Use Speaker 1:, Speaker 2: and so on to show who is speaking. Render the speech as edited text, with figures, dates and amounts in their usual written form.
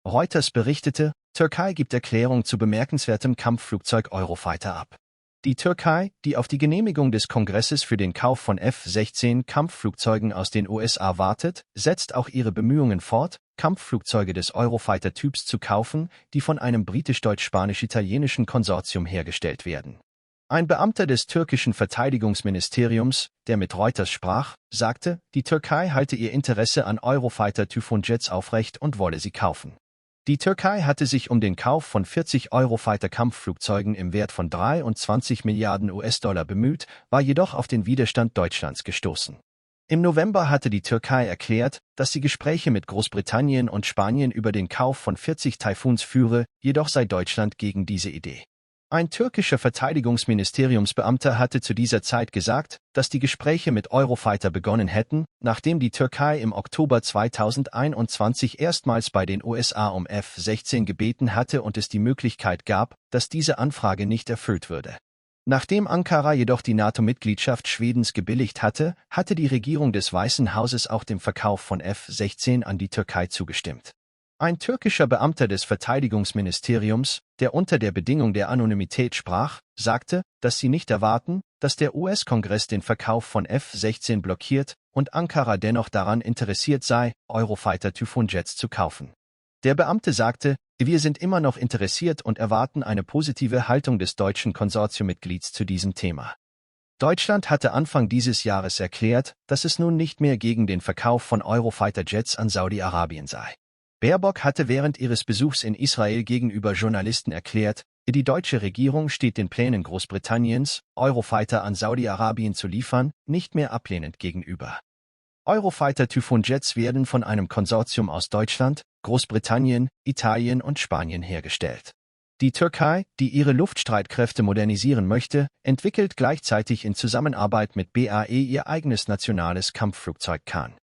Speaker 1: Reuters berichtete, Türkei gibt Erklärung zu bemerkenswertem Kampfflugzeug Eurofighter ab. Die Türkei, die auf die Genehmigung des Kongresses für den Kauf von F-16 Kampfflugzeugen aus den USA wartet, setzt auch ihre Bemühungen fort, Kampfflugzeuge des Eurofighter-Typs zu kaufen, die von einem britisch-deutsch-spanisch-italienischen Konsortium hergestellt werden. Ein Beamter des türkischen Verteidigungsministeriums, der mit Reuters sprach, sagte, die Türkei halte ihr Interesse an Eurofighter-Typhoon-Jets aufrecht und wolle sie kaufen. Die Türkei hatte sich um den Kauf von 40 Eurofighter-Kampfflugzeugen im Wert von 23 Milliarden US-Dollar bemüht, war jedoch auf den Widerstand Deutschlands gestoßen. Im November hatte die Türkei erklärt, dass sie Gespräche mit Großbritannien und Spanien über den Kauf von 40 Typhoons führe, jedoch sei Deutschland gegen diese Idee. Ein türkischer Verteidigungsministeriumsbeamter hatte zu dieser Zeit gesagt, dass die Gespräche mit Eurofighter begonnen hätten, nachdem die Türkei im Oktober 2021 erstmals bei den USA um F-16 gebeten hatte und es die Möglichkeit gab, dass diese Anfrage nicht erfüllt würde. Nachdem Ankara jedoch die NATO-Mitgliedschaft Schwedens gebilligt hatte, hatte die Regierung des Weißen Hauses auch dem Verkauf von F-16 an die Türkei zugestimmt. Ein türkischer Beamter des Verteidigungsministeriums, der unter der Bedingung der Anonymität sprach, sagte, dass sie nicht erwarten, dass der US-Kongress den Verkauf von F-16 blockiert und Ankara dennoch daran interessiert sei, Eurofighter-Typhoon-Jets zu kaufen. Der Beamte sagte, wir sind immer noch interessiert und erwarten eine positive Haltung des deutschen Konsortiummitglieds zu diesem Thema. Deutschland hatte Anfang dieses Jahres erklärt, dass es nun nicht mehr gegen den Verkauf von Eurofighter-Jets an Saudi-Arabien sei. Baerbock hatte während ihres Besuchs in Israel gegenüber Journalisten erklärt, die deutsche Regierung steht den Plänen Großbritanniens, Eurofighter an Saudi-Arabien zu liefern, nicht mehr ablehnend gegenüber. Eurofighter-Typhoon-Jets werden von einem Konsortium aus Deutschland, Großbritannien, Italien und Spanien hergestellt. Die Türkei, die ihre Luftstreitkräfte modernisieren möchte, entwickelt gleichzeitig in Zusammenarbeit mit BAE ihr eigenes nationales Kampfflugzeug Kan.